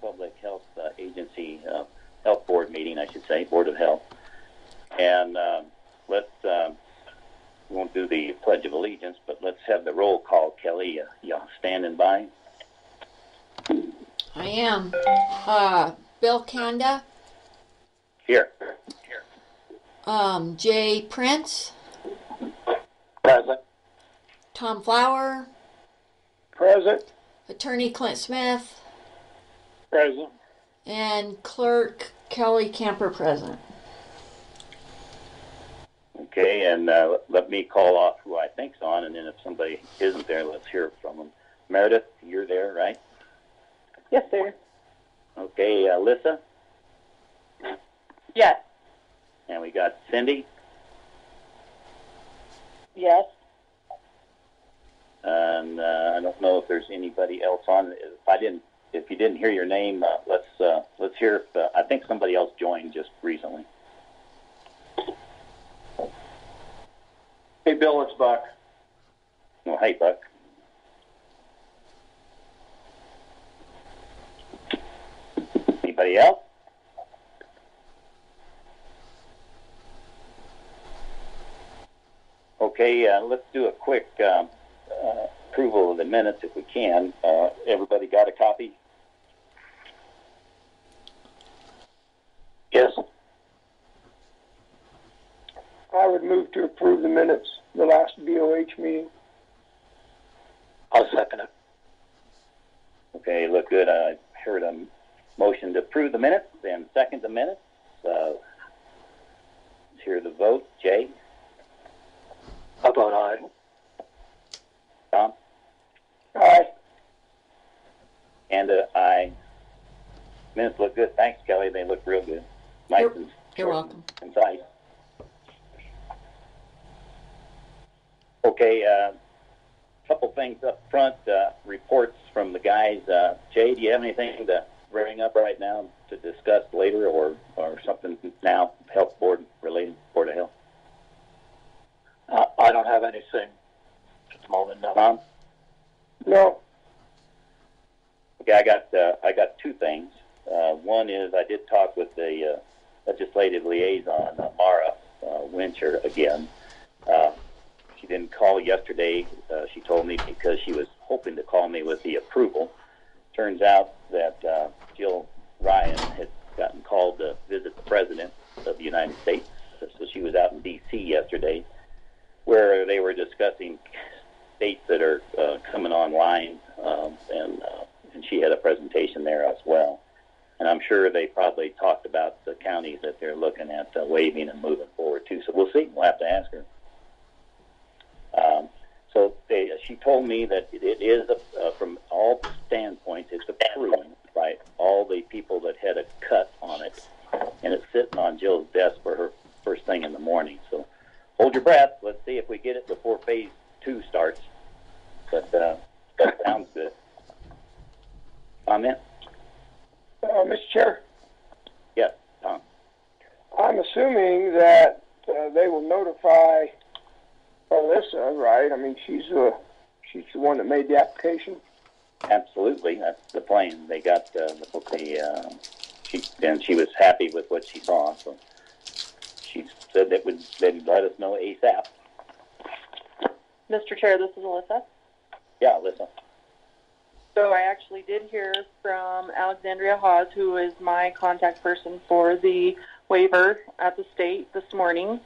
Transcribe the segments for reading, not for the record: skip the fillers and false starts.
Public Health Agency, Health Board meeting, I should say, Board of Health. And we won't do the Pledge of Allegiance, but let's have the roll call. Kelly, y'all standing by? I am. Bill Kanda. Here. Jay Prince. Present. Tom Flower. Present. Attorney Clint Smith. Present. And Clerk Kelly Camper present. Okay, and let me call off who I think's on, and then if somebody isn't there, let's hear from them. Meredith, you're there, right? Yes, sir. Okay, Alyssa? Yes. And we got Cindy? Yes. And I don't know if there's anybody else on. If you didn't hear your name, let's hear if I think somebody else joined just recently. Hey, Bill, it's Buck. Well, hey, Buck. Anybody else? Okay, let's do a quick approval of the minutes if we can. Everybody got a copy? Yes. I would move to approve the minutes, the last BOH meeting. I'll second it. Okay, look good. I heard a motion to approve the minutes and second the minutes. Let's hear the vote. Jay? How about aye? Tom? Aye. And aye. Minutes look good. Thanks, Kelly. They look real good. Nice and You're welcome. concise. Okay, couple things up front, reports from the guys. Jay, do you have anything to bring up right now to discuss later or something now, health board related, Board of Health? I don't have anything at the moment, no. Tom? No. Okay, I got two things. One is I did talk with the legislative liaison, Mara Wincher, again. She didn't call yesterday, she told me, because she was hoping to call me with the approval. Turns out that Jill Ryan had gotten called to visit the President of the United States. So she was out in D.C. yesterday, where they were discussing states that are coming online, and she had a presentation there as well. And I'm sure they probably talked about the counties that they're looking at waiving and moving forward to. So we'll see. We'll have to ask her. She told me that it is, from all standpoints, it's approved by all the people that had a cut on it, and it's sitting on Jill's desk for her first thing in the morning. So hold your breath. Let's see if we get it before phase 2 starts. But that sounds good. Comment? Mr. Chair? Yes, Tom. I'm assuming that they will notify Alyssa, right? I mean, she's the one that made the application. Absolutely, that's the plan. They got she was happy with what she saw, so she said they'd let us know ASAP. Mr. Chair, this is Alyssa. Yeah, Alyssa. So I actually did hear from Alexandria Hawes, who is my contact person for the waiver at the state this morning.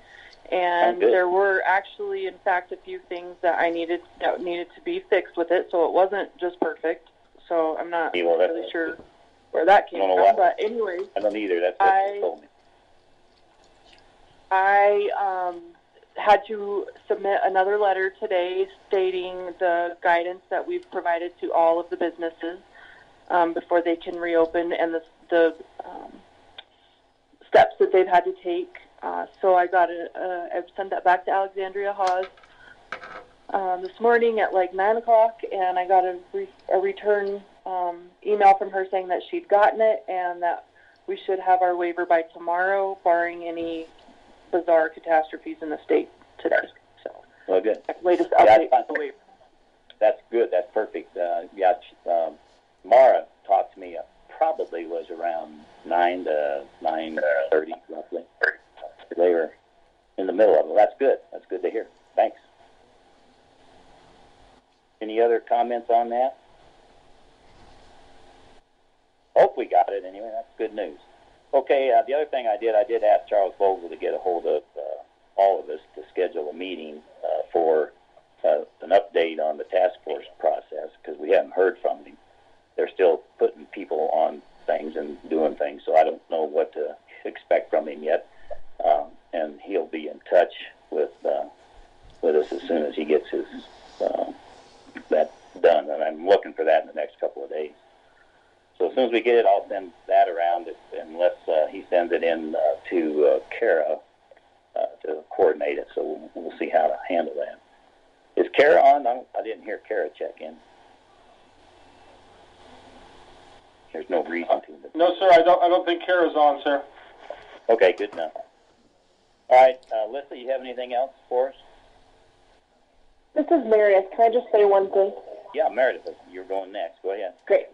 And there were actually, in fact, a few things that needed to be fixed with it, so it wasn't just perfect. So I'm not really sure where that came from. But anyways, I don't either. That's what she told me. I had to submit another letter today stating the guidance that we've provided to all of the businesses before they can reopen, and the steps that they've had to take. So I I've sent that back to Alexandria Hawes this morning at like 9 o'clock, and I got a return email from her saying that she'd gotten it and that we should have our waiver by tomorrow, barring any bizarre catastrophes in the state today. So, well, good. Latest update on the waiver. That's good. That's perfect. Mara talked to me 9 to 9:30 roughly. They were in the middle of it. That's good. That's good to hear. Thanks. Any other comments on that? Hope we got it anyway. That's good news. Okay, the other thing I did ask Charles Vogel to get a hold of all of us to schedule a meeting for an update on the task force process, because we haven't heard from him. They're still putting people on things and doing things, so I don't know what to expect from him yet. And he'll be in touch with us as soon as he gets his that done. And I'm looking for that in the next couple of days. So as soon as we get it, I'll send that around, unless he sends it in to Kara to coordinate it. So we'll see how to handle that. Is Kara on? I didn't hear Kara check in. There's no reason to. But... No, sir. I don't think Kara's on, sir. Okay, good enough. All right, Lisa, you have anything else for us? This is Meredith. Can I just say one thing? Yeah, Meredith, you're going next. Go ahead. Great.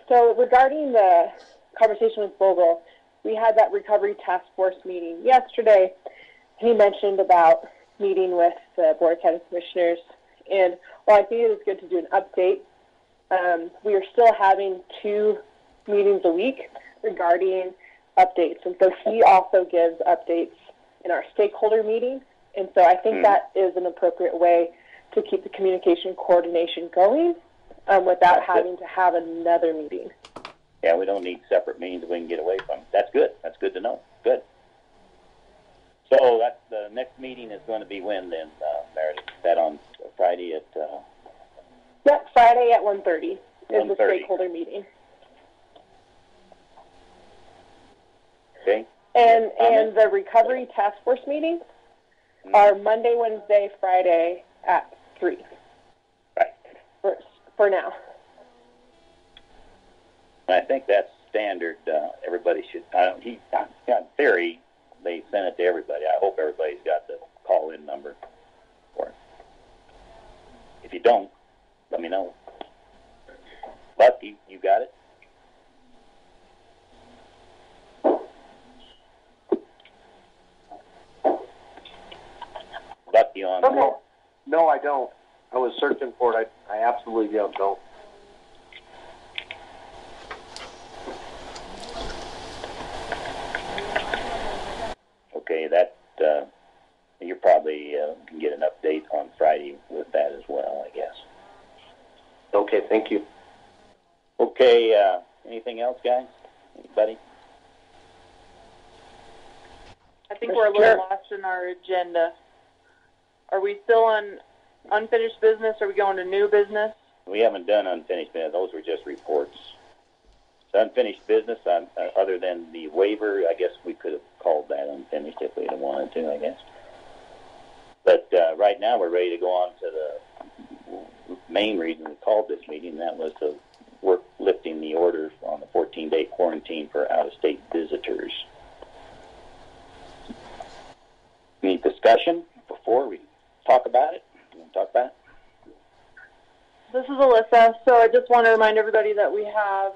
So regarding the conversation with Vogel, we had that recovery task force meeting yesterday. He mentioned about meeting with the Board of County Commissioners, and while I think it is good to do an update, we are still having 2 meetings a week regarding updates, and so he also gives updates in our stakeholder meeting, and so I think that is an appropriate way to keep the communication coordination going without having to have another meeting. Yeah, we don't need separate meetings we can get away from. That's good. That's good to know. Good. So that's the next meeting is going to be when then, Meredith? Is that on Friday at... Yep, Friday at 1:30 is 1:30. the stakeholder meeting. Okay. And the recovery task force meetings are Monday, Wednesday, Friday at 3. Right. For now. I think that's standard. Everybody should... in theory, they sent it to everybody. I hope everybody's got the call-in number for it. If you don't, let me know. But you got it? Buck, you on? Okay. No, I don't. I was searching for it. I absolutely don't. Okay, that you probably can get an update on Friday with that as well, I guess. Okay, thank you. Okay, anything else, guys? Anybody? I think we're a little lost in our agenda. Are we still on unfinished business? Or are we going to new business? We haven't done unfinished business. Those were just reports. So unfinished business, other than the waiver, I guess we could have called that unfinished if we had wanted to, I guess. But right now we're ready to go on to the main reason we called this meeting, and that was to work lifting the order on the 14-day quarantine for out-of-state visitors. Any discussion before we talk about it? You want to talk about it? This is Alyssa. So I just want to remind everybody that we have,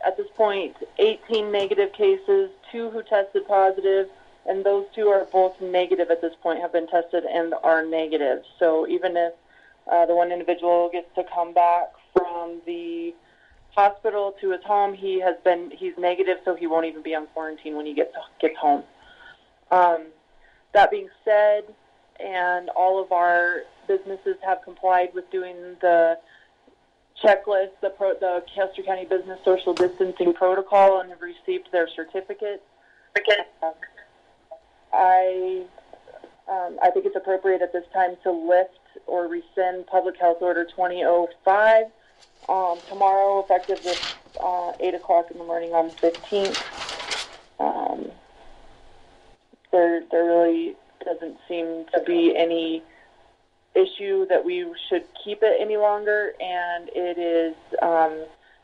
at this point, 18 negative cases, 2 who tested positive, and those 2 are both negative at this point, have been tested and are negative. So even if the one individual gets to come back from the hospital to his home, he's negative, so he won't even be on quarantine when he gets home. That being said, and all of our businesses have complied with doing the checklist, the Custer County Business Social Distancing Protocol, and have received their certificate. I think it's appropriate at this time to lift or rescind Public Health Order 2005 tomorrow, effective this 8 o'clock in the morning on the 15th. There really doesn't seem to be any issue that we should keep it any longer, and it is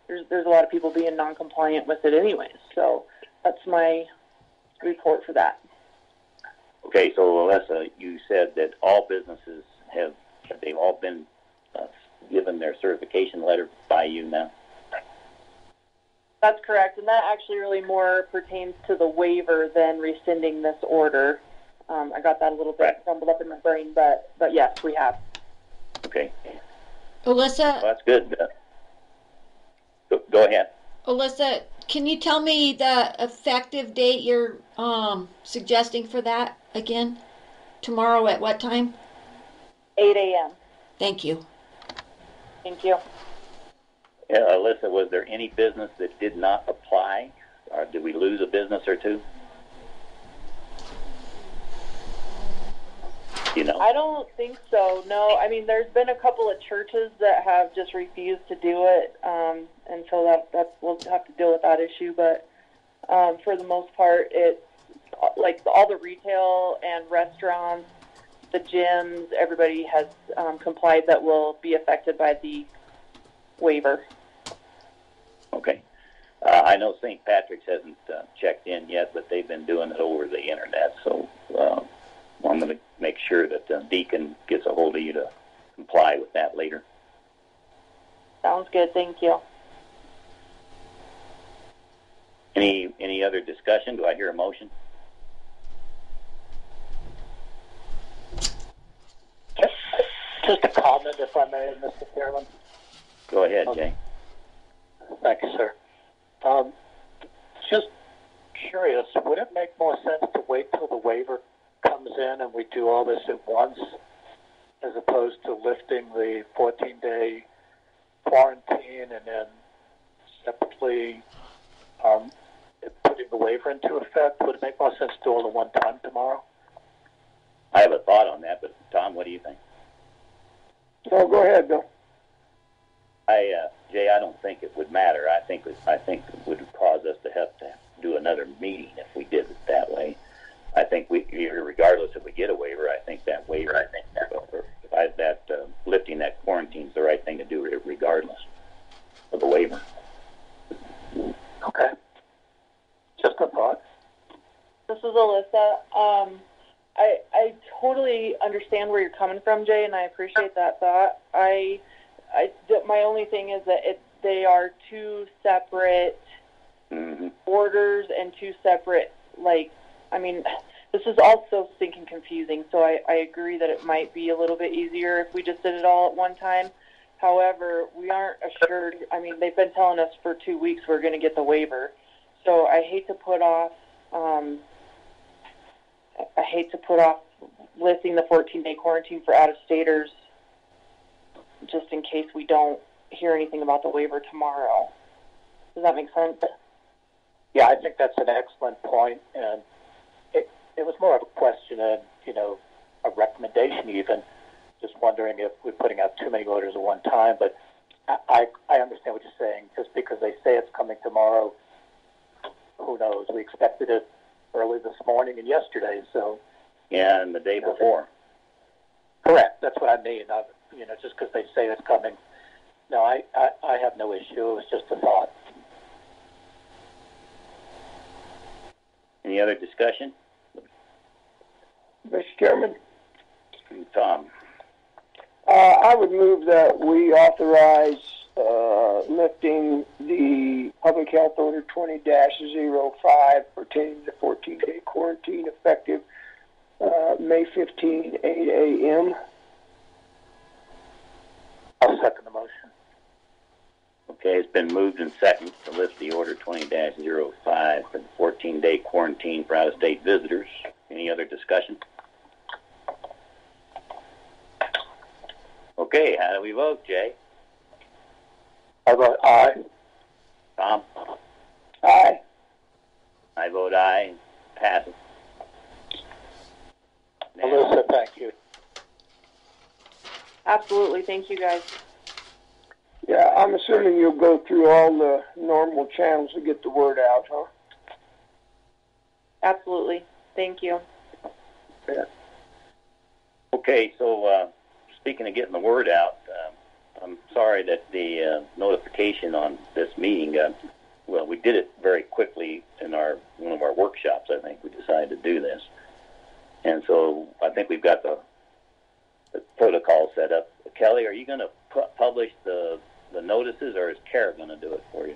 there's a lot of people being non-compliant with it anyways. So that's my report for that. Okay, so Alyssa, you said that all businesses they've all been given their certification letter by you now? That's correct, and that actually really more pertains to the waiver than rescinding this order. I got that a little bit jumbled up in my brain, but yes, we have. Okay. Alyssa? Well, that's good. Go ahead. Alyssa, can you tell me the effective date you're suggesting for that again? Tomorrow at what time? 8 a.m. Thank you. Thank you. Alyssa, was there any business that did not apply? Or did we lose a business or two? You know? I don't think so. No, I mean, there's been a couple of churches that have just refused to do it, and so that's we'll have to deal with that issue. But for the most part, it's like all the retail and restaurants, the gyms, everybody has complied that will be affected by the waiver. Okay. I know St. Patrick's hasn't checked in yet, but they've been doing it over the internet, so I'm going to make sure that Deacon gets a hold of you to comply with that later. Sounds good. Thank you. Any other discussion? Do I hear a motion? Just a comment, if I may, Mr. Chairman. Go ahead, Jay. Thank you, sir. Just curious, would it make more sense to wait till the waiver comes in and we do all this at once, as opposed to lifting the 14-day quarantine and then separately putting the waiver into effect? Would it make more sense to do all at one time tomorrow? I have a thought on that, but Tom, what do you think? Oh, go ahead, Bill. Jay, I don't think it would matter. I think it would cause us to have to do another meeting if we did it that way. I think regardless if we get a waiver, I think that waiver, lifting that quarantine is the right thing to do regardless of the waiver. Okay. Just a thought. This is Alyssa. I totally understand where you're coming from, Jay, and I appreciate that thought. My only thing is that they are two separate orders and two separate, this is also stinking confusing, so I agree that it might be a little bit easier if we just did it all at one time. However, we aren't assured. I mean, they've been telling us for 2 weeks we're going to get the waiver, so I hate to put off lifting the 14-day quarantine for out-of-staters just in case we don't hear anything about the waiver tomorrow. Does that make sense? Yeah, I think that's an excellent point, and it was more of a question and, a recommendation even, just wondering if we're putting out too many orders at one time, but I understand what you're saying. Just because they say it's coming tomorrow, who knows? We expected it early this morning and yesterday, so... Yeah, and the day before. Correct, that's what I mean. Just because they say it's coming. No, I have no issue. It was just a thought. Any other discussion? Mr. Chairman? Tom? I would move that we authorize lifting the Public Health Order 20-05 pertaining to 14-day quarantine effective May 15, 8 a.m. I'll second the motion. Okay, it's been moved and seconded to lift the Order 20-05 for the 14-day quarantine for out-of-state visitors. Any other discussion? Okay, how do we vote, Jay? I vote aye. Tom? Aye. I vote aye. Passes. Alyssa, thank you. Absolutely. Thank you, guys. Yeah, I'm assuming you'll go through all the normal channels to get the word out, huh? Absolutely. Thank you. Yeah. Okay, so speaking of getting the word out, I'm sorry that the notification on this meeting we did it very quickly in one of our workshops. I think we decided to do this, and so I think we've got the protocol set up. Kelly, are you going to publish the notices, or is Kara going to do it for you?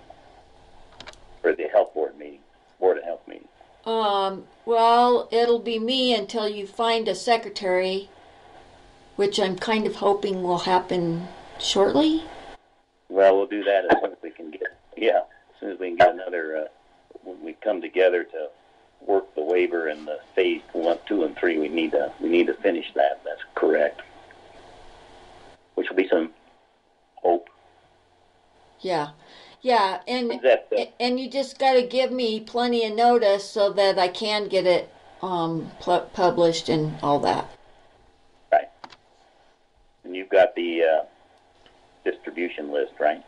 Well, it'll be me until you find a secretary, which I'm kind of hoping will happen shortly. Well, we'll do that as soon as we can get. Yeah, as soon as we can get another. When we come together to work the waiver and the phase 1, 2, and 3, we need to finish that. That's correct. Which will be some hope. Yeah, and That, and you just got to give me plenty of notice so that I can get it published and all that. right. And you've got the distribution list, right?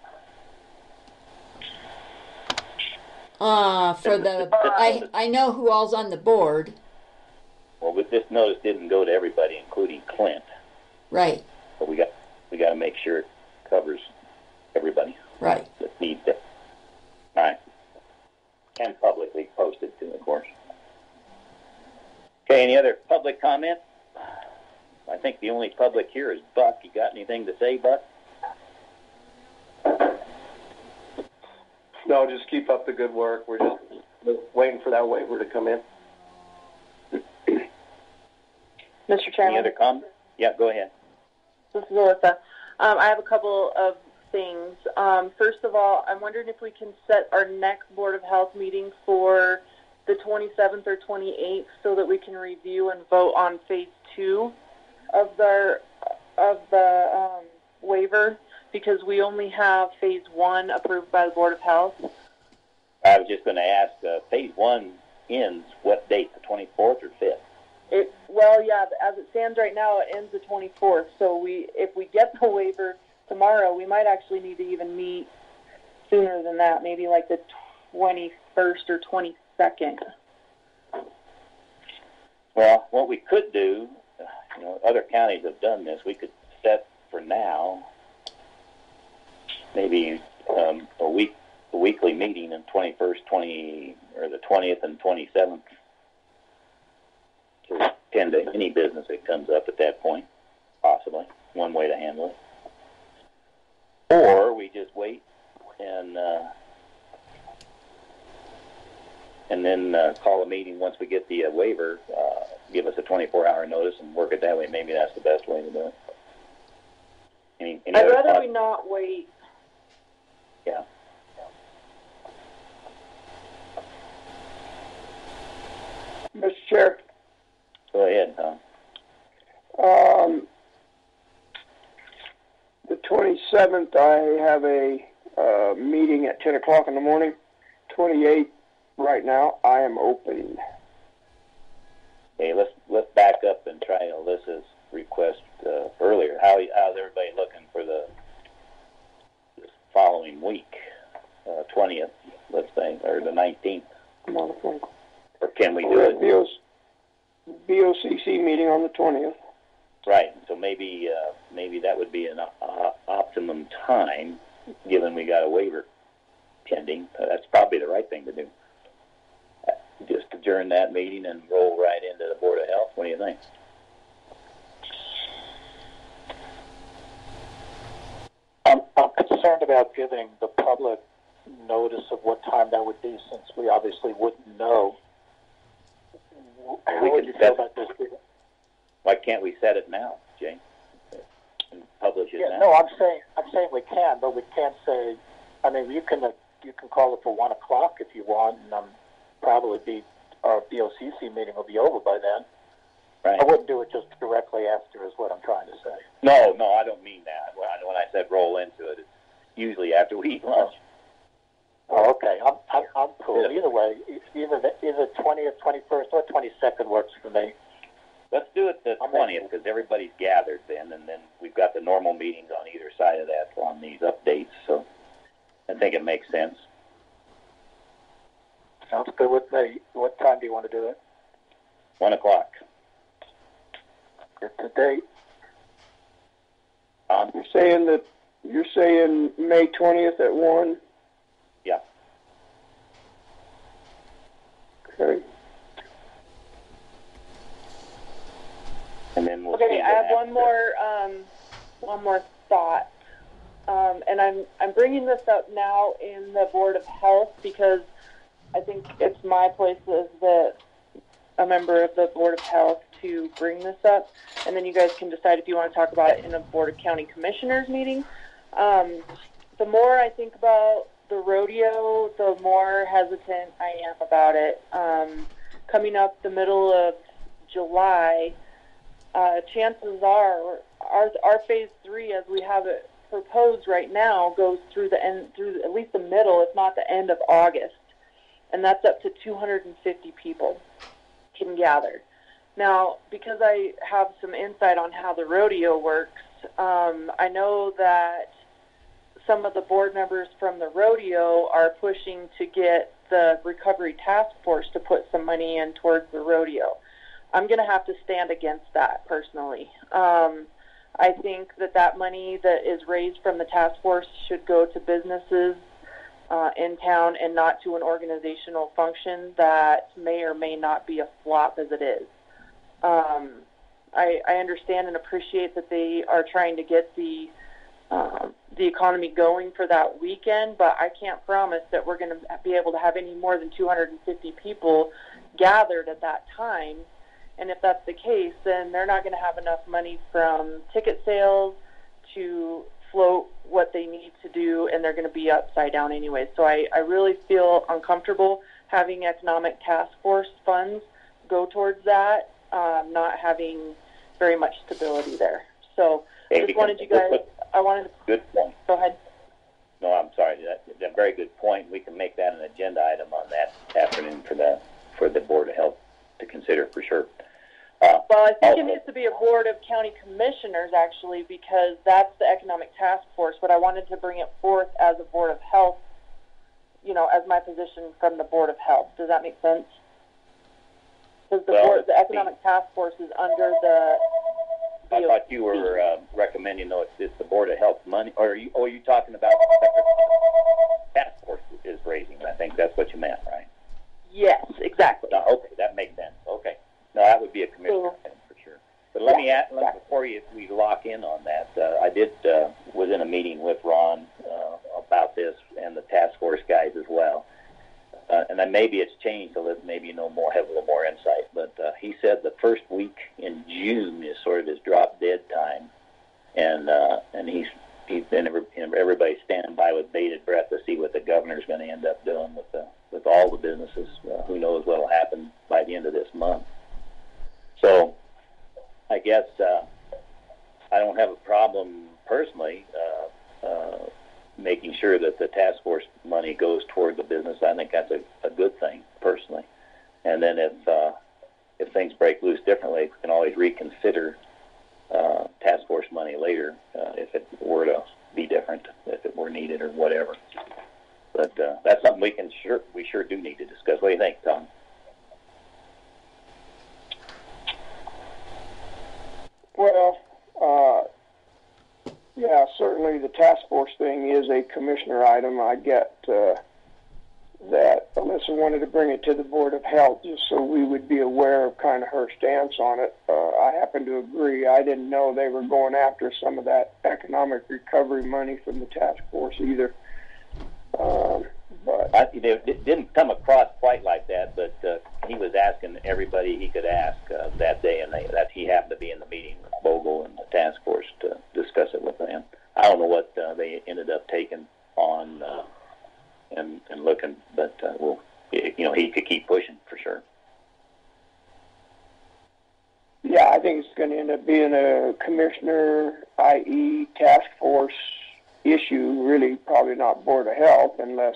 I know who all's on the board. Well, but this notice didn't go to everybody, including Clint. Right. But we got to make sure it covers everybody. Right. That needs it. All right. And publicly posted too, of course. Okay. Any other public comment? I think the only public here is Buck. You got anything to say, Buck? No, just keep up the good work. We're just waiting for that waiver to come in. Mr. Chairman. Any other comments? Yeah, go ahead. This is Alyssa. I have a couple of things. First of all, I'm wondering if we can set our next Board of Health meeting for the 27th or 28th so that we can review and vote on phase 2 of the waiver, because we only have phase 1 approved by the Board of Health. I was just going to ask, phase 1 ends what date, the 24th or 5th? As it stands right now, it ends the 24th. So if we get the waiver tomorrow, we might actually need to even meet sooner than that, maybe like the 21st or 22nd. Well, what we could do, other counties have done this. We could set for now maybe a weekly meeting on 21st, or the 20th and 27th to tend to any business that comes up at that point, possibly. One way to handle it. Or we just wait and then call a meeting once we get the waiver, give us a 24-hour notice and work it that way. Maybe that's the best way to do it. I'd rather we not wait. Yeah. Mr. Chair. Go ahead, Tom. The 27th, I have a meeting at 10 o'clock in the morning. 28th, right now, I am open. Okay, let's back up and try Alyssa's request earlier. How's everybody looking for this following week, 20th, let's say, or the 19th? I'm on the phone. Or can we do it? BOCC meeting on the 20th. Right. So maybe that would be an optimum time, given we got a waiver pending. That's probably the right thing to do. Just adjourn that meeting and roll right into the Board of Health. What do you think? I'm concerned about giving the public notice of what time that would be, since we obviously wouldn't know. How would you feel about this? Why can't we set it now, Jane? And publish it now? No, I'm saying we can, but we can't say. I mean, you can call it for 1 o'clock if you want, and probably our BOCC meeting will be over by then. Right. I wouldn't do it just directly after, is what I'm trying to say. No, I don't mean that. When I said roll into it, it's usually after we eat lunch. Oh, okay. I'm cool. Either way, either 20th, 21st, or 22nd works for me. Let's do it the 20th, because everybody's gathered then, and then we've got the normal meetings on either side of that on these updates. So I think it makes sense. Sounds good with me. What time do you want to do it? 1 o'clock. Get the date. You're saying May 20th at 1? Yeah. Okay. And then we'll Okay, I have one more thought, and I'm bringing this up now in the Board of Health because I think it's my place as a member of the Board of Health to bring this up, and then you guys can decide if you want to talk about it in a Board of County Commissioners meeting. The more I think about the rodeo, the more hesitant I am about it. Coming up the middle of July, chances are our phase 3, as we have it proposed right now, goes through at least the middle, if not the end of August, and that's up to 250 people can gather. Now, because I have some insight on how the rodeo works, I know that some of the board members from the rodeo are pushing to get the recovery task force to put some money in towards the rodeo. I'm going to have to stand against that personally. I think that money that is raised from the task force should go to businesses in town and not to an organizational function that may or may not be a flop as it is. I understand and appreciate that they are trying to get the economy going for that weekend, but I can't promise that we're going to be able to have any more than 250 people gathered at that time. And if that's the case, then they're not going to have enough money from ticket sales to float what they need to do, and they're going to be upside down anyway. So I really feel uncomfortable having economic task force funds go towards that, not having very much stability there. So just wanted you guys, Good point. Go ahead. No, I'm sorry. That's a very good point. We can make that an agenda item on that afternoon for the Board of Health to consider for sure. Well, I think it needs to be a Board of County Commissioners, actually, because that's the Economic Task Force, but I wanted to bring it forth as a Board of Health, as my position from the Board of Health. Does that make sense? Because the Economic Task Force is under the... I thought you were recommending, though, it's the Board of Health money, or are you talking about the task force is raising? I think that's what you meant, right? Yes, exactly. No, okay, that makes sense. Okay. No, that would be a commissioner thing for sure. But let me before we lock in on that, I was in a meeting with Ron about this and the task force guys as well. And then maybe it's changed, so that maybe have a little more insight. But he said the first week in June is sort of his drop dead time, and everybody's standing by with bated breath to see what the governor's going to end up doing with all the businesses. Who knows what will happen by the end of this month? So, I guess I don't have a problem personally making sure that the task force money goes toward the business. I think that's a good thing personally. And then if things break loose differently, we can always reconsider task force money later if it were to be different, if it were needed or whatever. But that's something we sure do need to discuss. What do you think, Tom? Well, yeah, certainly the task force thing is a commissioner item. I get that Alyssa wanted to bring it to the Board of Health just so we would be aware of kind of her stance on it. I happen to agree. I didn't know they were going after some of that economic recovery money from the task force either. But it didn't come across quite like that, but he was asking everybody he could ask that day, and that he happened to be in the meeting with Bogle and the task force to discuss it with them. I don't know what they ended up taking on and looking, but he could keep pushing for sure. Yeah, I think it's going to end up being a commissioner, i.e. task force issue, really probably not Board of Health, unless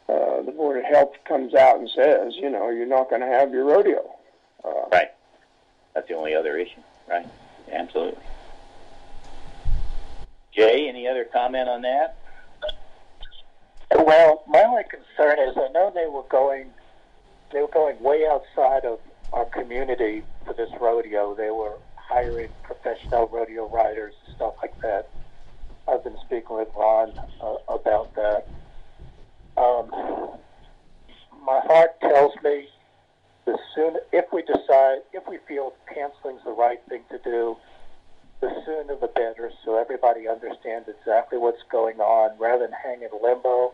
the Board of Health comes out and says, you're not going to have your rodeo. Right. That's the only other issue, right? Absolutely. Jay, any other comment on that? Well, my only concern is I know they were going way outside of our community for this rodeo. They were hiring professional rodeo riders, stuff like that. I've been speaking with Ron about that. My heart tells me if we feel canceling's the right thing to do, the sooner the better, so everybody understands exactly what's going on, rather than hang in limbo.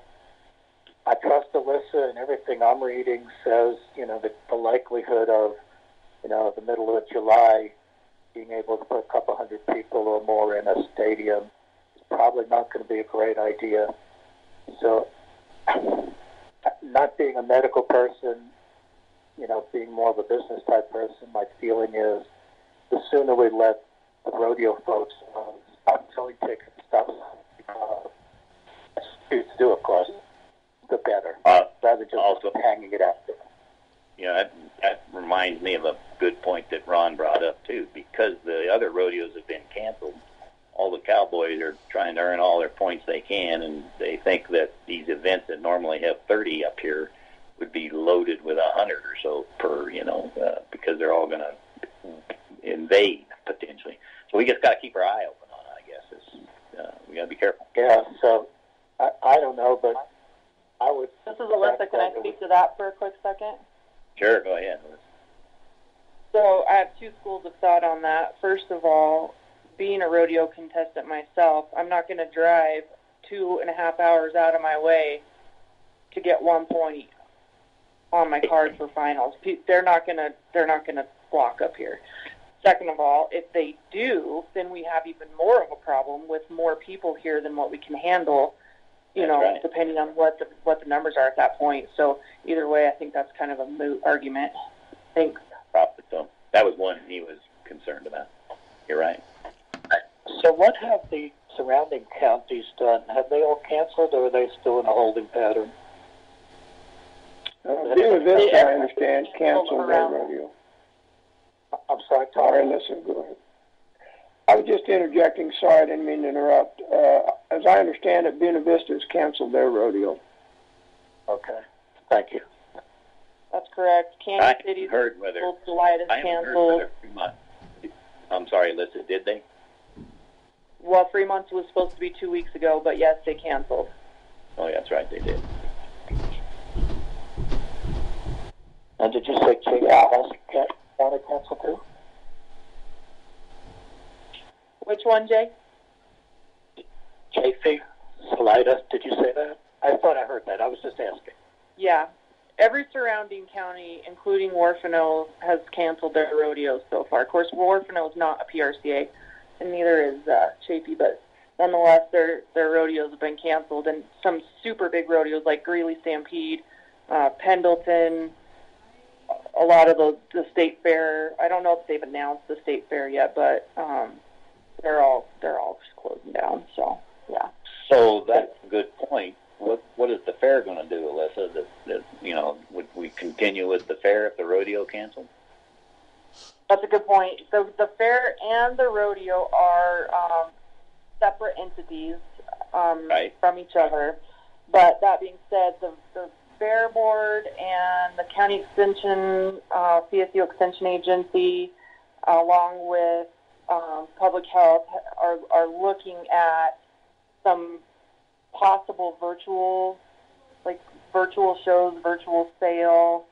I trust Alyssa, and everything I'm reading says, that the likelihood of, the middle of July being able to put a couple hundred people or more in a stadium is probably not going to be a great idea. So, not being a medical person, being more of a business type person, my feeling is the sooner we let the rodeo folks stop selling tickets, stop to do, of course, the better, rather than just also hanging it out there. That reminds me of a good point that Ron brought up, too. Because the other rodeos have been canceled, all the cowboys are trying to earn all their points they can, and they think that these events that normally have 30 up here would be loaded with 100 or so per, because they're all going to invade, potentially. So we just got to keep our eye open on it, I guess. We got to be careful. Yeah, so I don't know, but I would... This is Alyssa. Can I speak to that for a quick second? Sure, go ahead. So I have two schools of thought on that. First of all, being a rodeo contestant myself, I'm not going to drive 2.5 hours out of my way to get 1 point on my card for finals. They're not going to block up here. Second of all, if they do, then we have even more of a problem with more people here than what we can handle. Right. Depending on what the numbers are at that point. So either way, I think that's kind of a moot argument. Thanks. So that was one he was concerned about. You're right. So what have the surrounding counties done? Have they all canceled, or are they still in a holding pattern? Buena Vista, I understand, canceled their rodeo. I'm sorry, Tom. All right, listen, go ahead. I was just interjecting. Sorry, I didn't mean to interrupt. As I understand it, Buena Vista's canceled their rodeo. Okay, thank you. That's correct. Kansas City's July is canceled. I'm sorry, Alyssa, did they? Well, Fremont's was supposed to be 2 weeks ago, but yes, they canceled. Oh, yeah, that's right, they did. And did you say Chapin also want to cancel too? Which one, Jay? Chafee, Salida, did you say that? I thought I heard that. I was just asking. Yeah. Every surrounding county, including Warfano, has canceled their rodeos so far. Of course, Warfano is not a PRCA, and neither is Chafee, but nonetheless, their rodeos have been canceled. And some super big rodeos like Greeley Stampede, Pendleton, a lot of the state fair. I don't know if they've announced the state fair yet, but they're all just closing down. So yeah. So that's a good point. What is the fair going to do, Alyssa? Would we continue with the fair if the rodeo canceled? That's a good point. The fair and the rodeo are separate entities from each other. But that being said, the fair board and the county extension, CSU extension agency, along with public health, are looking at some possible virtual shows, virtual sale,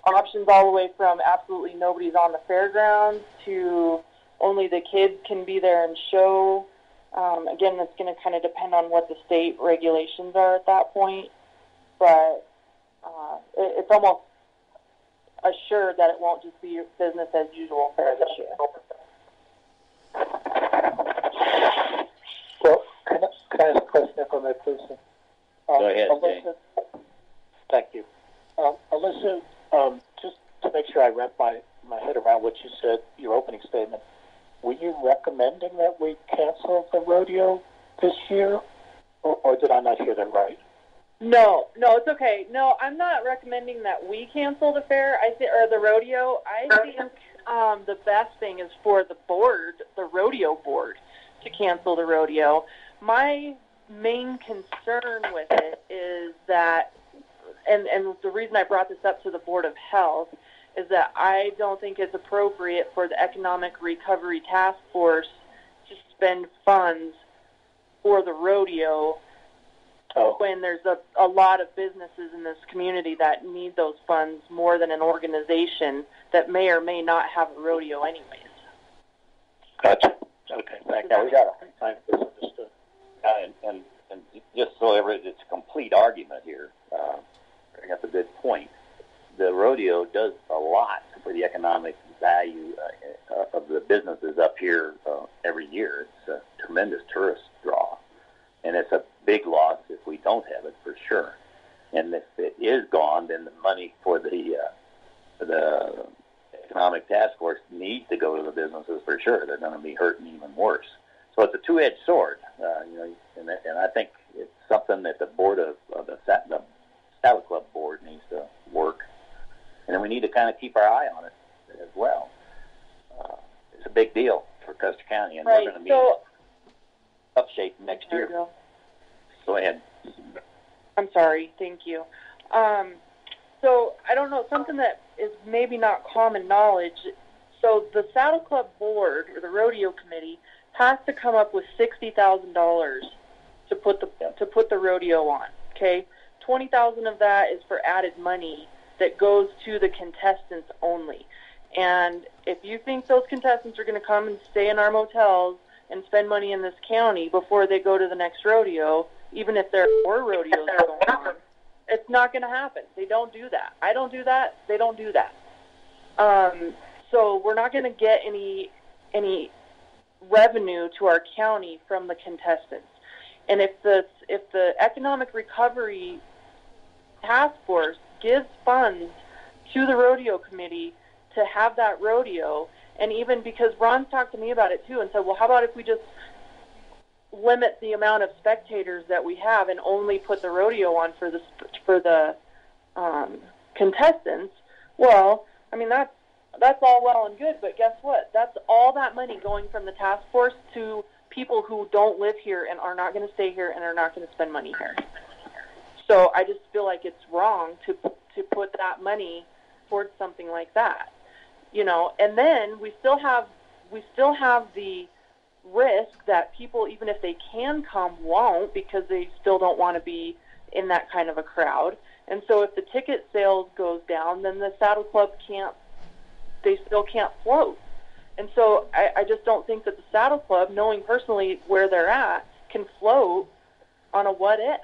options all the way from absolutely nobody's on the fairgrounds to only the kids can be there and show. Again, that's going to kind of depend on what the state regulations are at that point, but it's almost assured that it won't just be business as usual fair this year. Well, can I ask a question if I may, please? Go ahead, Alyssa, thank you. Alyssa, just to make sure I wrap my head around what you said, your opening statement, were you recommending that we cancel the rodeo this year, or did I not hear that right? No, it's okay. No, I'm not recommending that we cancel the fair. Or the rodeo. I think the best thing is for the board, the rodeo board, to cancel the rodeo. My main concern with it is that, and the reason I brought this up to the Board of Health is that I don't think it's appropriate for the Economic Recovery Task Force to spend funds for the rodeo when there's a lot of businesses in this community that need those funds more than an organization that may or may not have a rodeo anyways. Gotcha. Okay, thank you. Yeah, we got it. I misunderstood. And and just so it's a complete argument here, bring up a good point. The rodeo does a lot for the economic value of the businesses up here every year. It's a tremendous tourist draw, and it's a big loss if we don't have it, for sure. And if it is gone, then the money for the economic task force needs to go to the businesses for sure. They're going to be hurting even worse. So it's a two-edged sword, and I think it's something that the board of the Saddle Club board needs to work, and then we need to kind of keep our eye on it as well. It's a big deal for Custer County, and we're going to be up shape next year. Go ahead. I'm sorry. Thank you. So I don't know, something that is maybe not common knowledge. So the Saddle Club board or the rodeo committee has to come up with $60,000 to put the rodeo on. Okay, $20,000 of that is for added money that goes to the contestants only. And if you think those contestants are going to come and stay in our motels and spend money in this county before they go to the next rodeo, even if there are more rodeos going on, it's not going to happen. They don't do that. I don't do that. They don't do that. So we're not going to get any revenue to our county from the contestants. And if the economic recovery task force gives funds to the rodeo committee to have that rodeo, and even because Ron's talked to me about it too and said, well, how about if we just limit the amount of spectators that we have and only put the rodeo on for the contestants? Well, I mean, that's all well and good, but guess what? That's all that money going from the task force to people who don't live here and are not going to stay here and are not going to spend money here. So I just feel like it's wrong to put that money towards something like that, And then we still have the risk that people, even if they can come, won't, because they still don't want to be in that kind of a crowd. And so if the ticket sales goes down, then the Saddle Club still can't float. And so I just don't think that the Saddle Club, knowing personally where they're at, can float on a what if.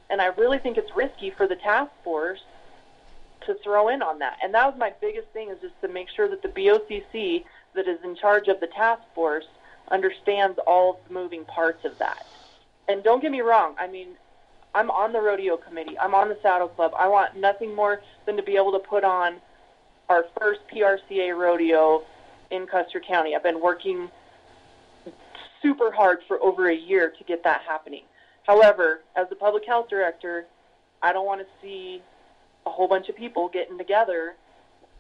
And I really think it's risky for the task force to throw in on that. And that was my biggest thing, is just to make sure that the BOCC that is in charge of the task force understands all of the moving parts of that. And don't get me wrong, I mean, I'm on the rodeo committee. I'm on the Saddle Club. I want nothing more than to be able to put on our first PRCA rodeo in Custer County. I've been working super hard for over a year to get that happening. However, as the public health director, I don't want to see a whole bunch of people getting together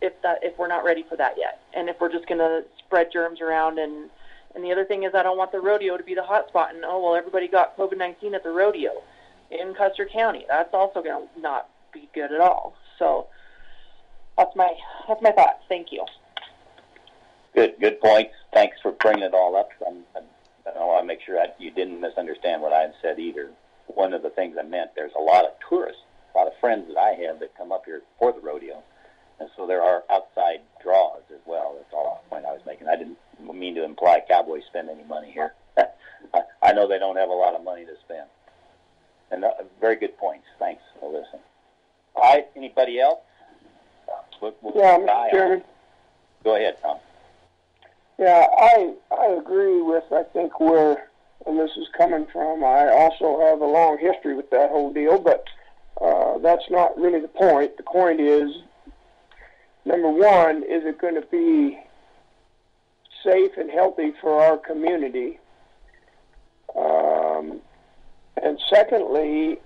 if we're not ready for that yet, and if we're just going to spread germs around. And the other thing is, I don't want the rodeo to be the hot spot, and everybody got COVID-19 at the rodeo in Custer County. That's also going to not be good at all. So that's my thoughts. Thank you. Good points. Thanks for bringing it all up. I want to make sure you didn't misunderstand what I had said either. One of the things I meant, there's a lot of tourists, a lot of friends that I have that come up here for the rodeo, and so there are outside draws as well. That's all the point I was making. I didn't mean to imply Cowboys spend any money here. I know they don't have a lot of money to spend. And very good points. Thanks for listening. All right, anybody else? Mr. Chairman. Go ahead, Tom. Yeah, I agree with, I think, where this is coming from. I also have a long history with that whole deal, but that's not really the point. The point is, number one, is it going to be safe and healthy for our community? And secondly,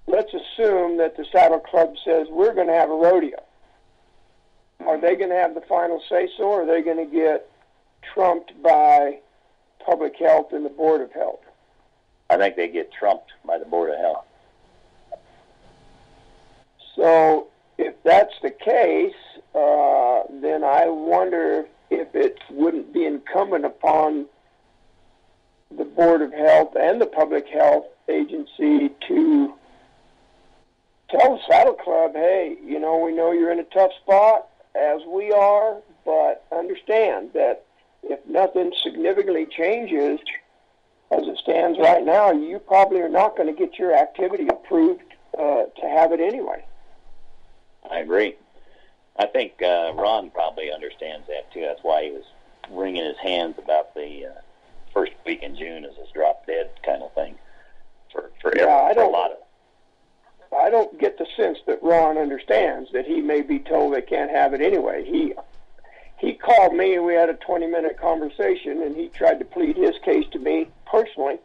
let's assume that the Saddle Club says we're going to have a rodeo. Are they going to have the final say-so, or are they going to get trumped by public health and the Board of Health? I think they get trumped by the Board of Health. So if that's the case, then I wonder if it wouldn't be incumbent upon the Board of Health and the Public Health Agency to tell the Saddle Club, hey, we know you're in a tough spot, as we are, but understand that if nothing significantly changes, as it stands right now, you probably are not going to get your activity approved to have it anyway. I agree. I think Ron probably understands that too. That's why he was wringing his hands about the first week in June as this drop dead kind of thing for a lot of. I don't get the sense that Ron understands that he may be told they can't have it anyway. He called me and we had a 20-minute conversation, and he tried to plead his case to me personally,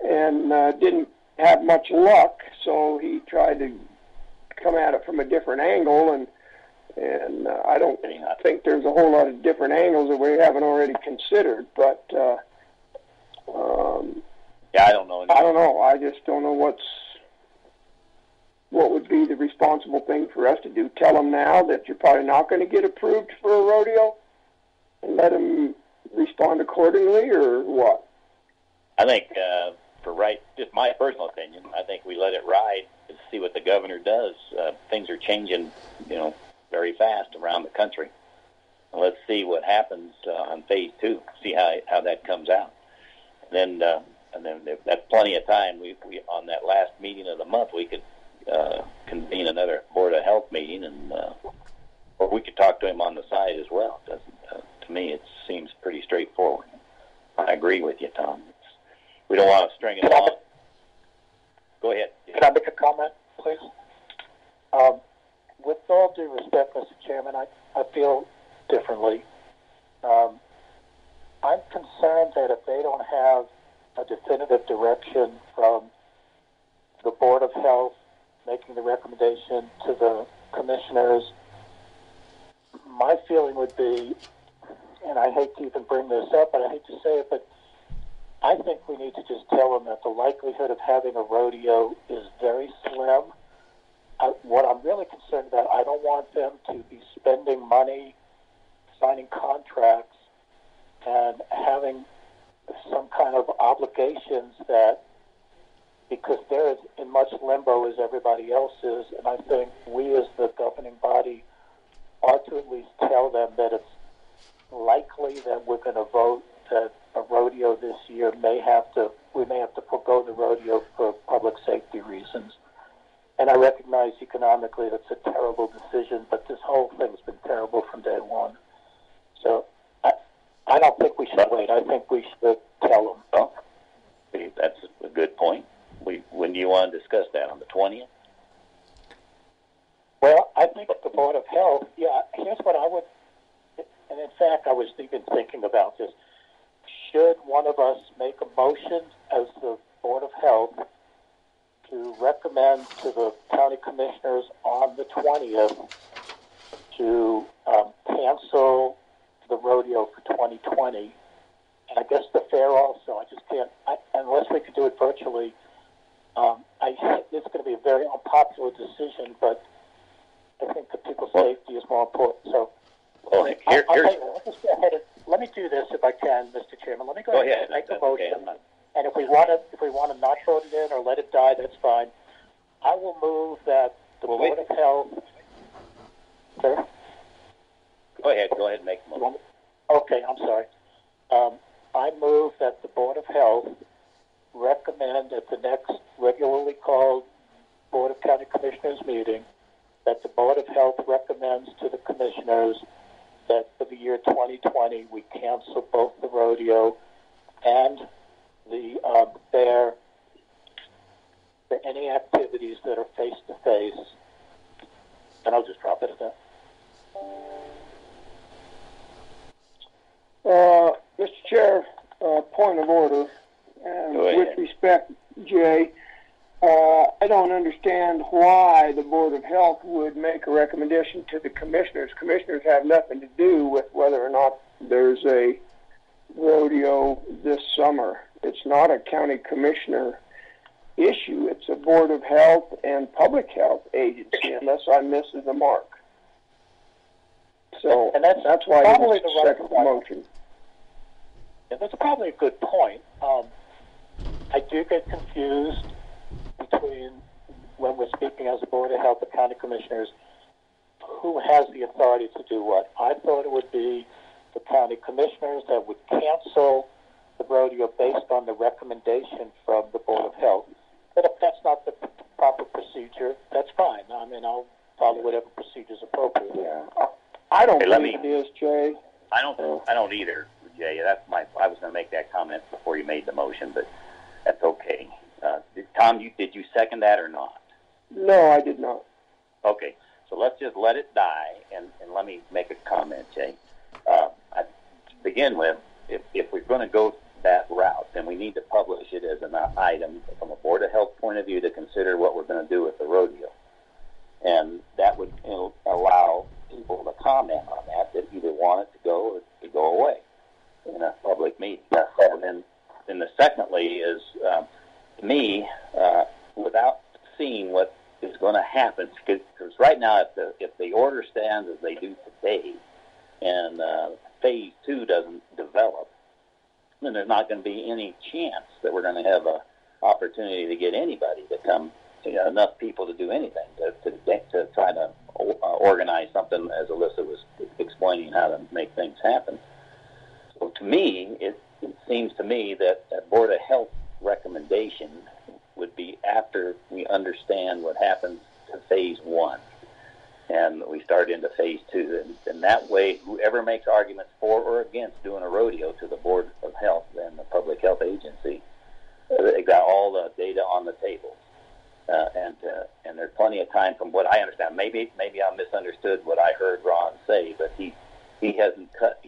and didn't have much luck. So he tried to come at it from a different angle, and I don't think there's a whole lot of different angles that we haven't already considered. But I don't know. I don't know. I just don't know what would be the responsible thing for us to do. Tell them now that you're probably not going to get approved for a rodeo, and let them respond accordingly, or what? I think, just my personal opinion, I think we let it ride and see what the governor does. Things are changing, very fast around the country. And let's see what happens on phase 2. See how that comes out. And then if that's plenty of time. We on that last meeting of the month, we could convene another Board of Health meeting, and or we could talk to him on the side as well. To me, it seems pretty straightforward. I agree with you, Tom. We don't want to string it along. Go ahead. Can I make a comment, please? With all due respect, Mr. Chairman, I feel differently. I'm concerned that if they don't have a definitive direction from the Board of Health making the recommendation to the commissioners, my feeling would be, and I hate to even bring this up, but I hate to say it, but I think we need to just tell them that the likelihood of having a rodeo is very slim. What I'm really concerned about, I don't want them to be spending money, signing contracts, and having some kind of obligations that, because they're as in much limbo as everybody else is, and I think we as the governing body ought to at least tell them that it's likely that we're going to vote that a rodeo this year we may have to forego the rodeo for public safety reasons. And I recognize economically that's a terrible decision, but this whole thing's been terrible from day one. So I don't think we should wait. I think we should tell them. Well, that's a good point. When do you want to discuss that? On the 20th? Well, I think the Board of Health, here's what I would, and in fact I was even thinking about this. Should one of us make a motion as the Board of Health to recommend to the county commissioners on the 20th to cancel the rodeo for 2020? And I guess the fair also. I just can't, unless we could do it virtually. It's going to be a very unpopular decision, but I think the people's safety is more important. So, let me do this if I can, Mr. Chairman. Let me go ahead and make a motion. Okay, and if we want to not vote it in or let it die, that's fine. I will move that the Board of Health. Sir? Go ahead and make the motion. Okay, I'm sorry. I move that the Board of Health recommend at the next regularly called Board of County Commissioners meeting that the Board of Health recommends to the commissioners that for the year 2020 we cancel both the rodeo and the fair for any activities that are face-to-face. And I'll just drop it at that. Mr. Chair, point of order. With respect, Jay, I don't understand why the Board of Health would make a recommendation to the commissioners. Commissioners have nothing to do with whether or not there's a rodeo this summer. It's not a county commissioner issue. It's a Board of Health and Public Health agency, unless I miss the mark. So and that's why probably it's the right second motion. Yeah, that's probably a good point. I do get confused between when we're speaking as a Board of Health and County Commissioners, who has the authority to do what. I thought it would be the County Commissioners that would cancel the rodeo based on the recommendation from the Board of Health. But if that's not the proper procedure, that's fine. I mean, I'll follow whatever procedure is appropriate. Yeah, I don't believe it is, Jay. I don't either, Jay. I was going to make that comment before you made the motion, but that's okay. Tom, did you second that or not? No, I did not. Okay, so let's just let it die, and let me make a comment, Jay. To begin with, if we're going to go that route, then we need to publish it as an item from a Board of Health point of view to consider what we're going to do with the rodeo. And that would allow people to comment on that either want it to go or to go away in a public meeting. And then secondly is, to me, without seeing what is going to happen, because right now if the order stands as they do today and phase 2 doesn't develop, then there's not going to be any chance that we're going to have an opportunity to get anybody to come, enough people to do anything, to try to organize something, as Alyssa was explaining how to make things happen. So to me, it seems to me that a Board of Health recommendation would be after we understand what happens to phase 1 and we start into phase 2. And that way, whoever makes arguments for or against doing a rodeo to the Board of Health and the Public Health Agency, they got all the data on the table. And there's plenty of time from what I understand. Maybe I misunderstood what I heard Ron say, but he can't cut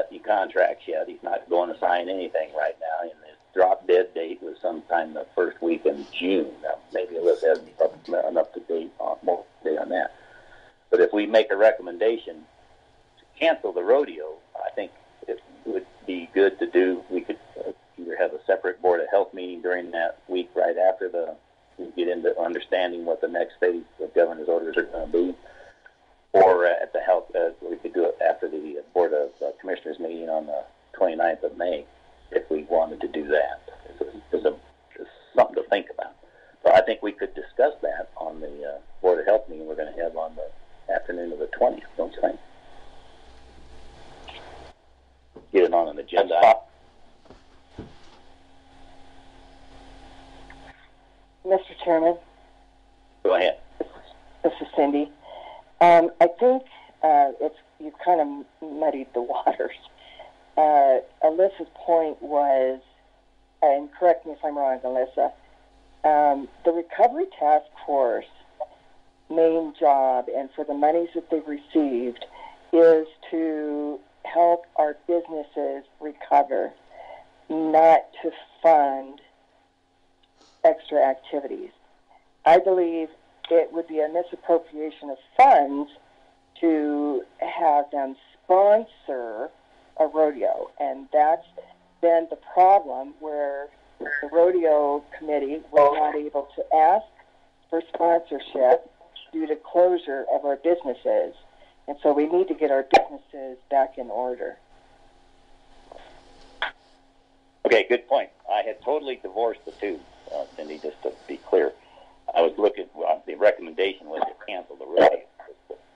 any contracts yet. He's not going to sign anything right now, and his drop dead date was sometime the first week in June. Now, maybe Alyssa has an up-to-date more date on that. But if we make a recommendation to cancel the rodeo, I think it would be good to do. We could either have a separate Board of Health meeting during that week right after we get into understanding what the next phase of governor's orders are going to be, or at the health, we could do it after the Board of Commissioners meeting on the 29th of May, if we wanted to do that. It's something to think about. So I think we could discuss that on the Board of Health meeting we're going to have on the afternoon of the 20th, don't you think? Get it on an agenda. Mr. Chairman. Go ahead. This is Cindy. I think you've kind of muddied the waters. Alyssa's point was, and correct me if I'm wrong, Alyssa, the Recovery Task Force main job, and for the monies that they've received, is to help our businesses recover, not to fund extra activities. I believe it would be a misappropriation of funds to have them sponsor a rodeo, and that's been the problem where the rodeo committee was not able to ask for sponsorship due to closure of our businesses. And so we need to get our businesses back in order. Okay, good point. I had totally divorced the two, Cindy, just to be clear. I was looking, the recommendation was to cancel the rodeo.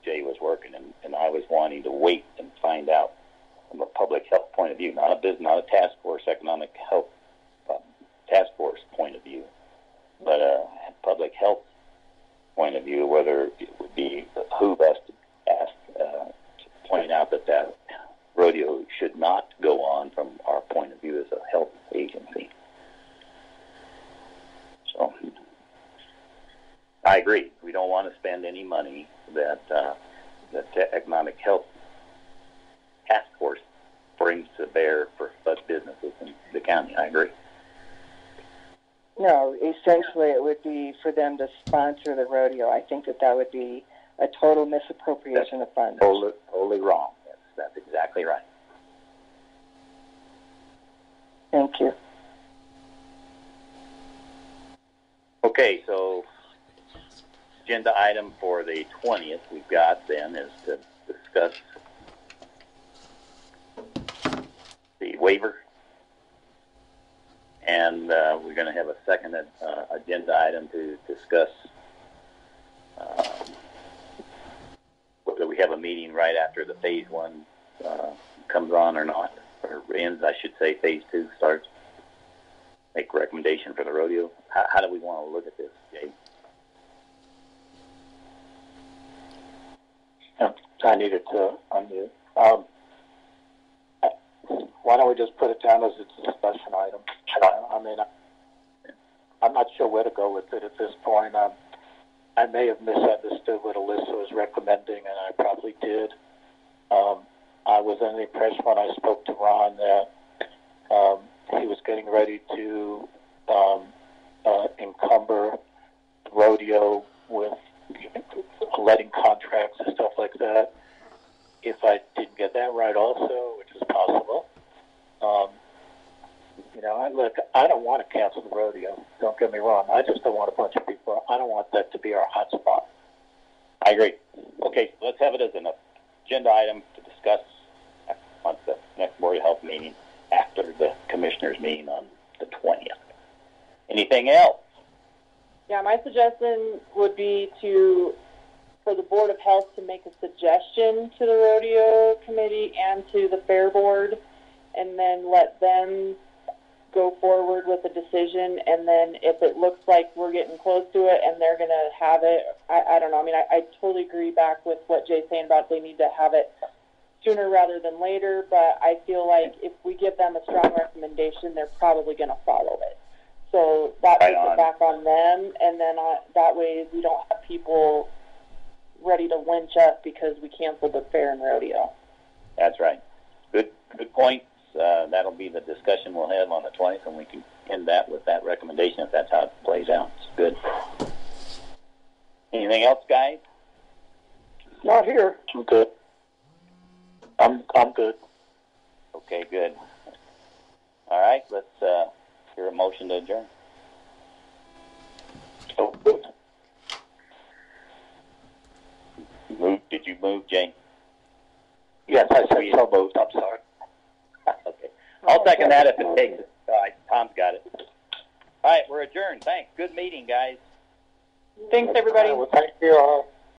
Jay was working, and I was wanting to wait and find out from a public health point of view, not a task force, economic health task force point of view, but a public health point of view, whether it would be behoove us to ask, to point out that rodeo should not go on from our point of view as a health agency. So I agree. We don't want to spend any money that the economic health task force brings to bear for such businesses in the county. I agree. No, essentially it would be for them to sponsor the rodeo. I think that would be a total misappropriation of funds. Totally wrong. That's exactly right. Thank you. Okay, so agenda item for the 20th we've got then is to discuss the waiver, and we're going to have a second agenda item to discuss whether we have a meeting right after the phase 1 comes on or not, or ends, I should say, phase 2 starts. Make a recommendation for the rodeo. How do we want to look at this, Jay? I needed to unmute. Why don't we just put it down as a discussion item? I mean, I'm not sure where to go with it at this point. I may have misunderstood what Alyssa was recommending, and I probably did. I was under the impression when I spoke to Ron that he was getting ready to encumber the rodeo with letting contracts and stuff like that. If I didn't get that right also, which is possible, I don't want to cancel the rodeo. Don't get me wrong. I just don't want a bunch of people. I don't want that to be our hot spot. I agree. Okay, so let's have it as an agenda item to discuss on the next Board of Health meeting after the commissioners' meeting on the 20th. Anything else? Yeah, my suggestion would be for the Board of Health to make a suggestion to the rodeo committee and to the fair board, and then let them go forward with a decision. And then if it looks like we're getting close to it and they're going to have it, I don't know. I mean, I totally agree back with what Jay's saying about they need to have it sooner rather than later, but I feel like if we give them a strong recommendation, they're probably going to follow it. So that puts it back on them, and then that way we don't have people ready to lynch us because we canceled the fair and rodeo. That's right. Good points. That'll be the discussion we'll have on the 20th, and we can end that with that recommendation if that's how it plays out. It's good. Anything else, guys? Not here. I'm good. I'm good. Okay, good. All right, let's hear a motion to adjourn. So good. Did you move, Jane? Yes, I said so moved. I'm sorry. Okay. I'll second that if it takes it. All right, Tom's got it. All right, we're adjourned. Thanks. Good meeting, guys. Thanks, everybody. Well, thank you all.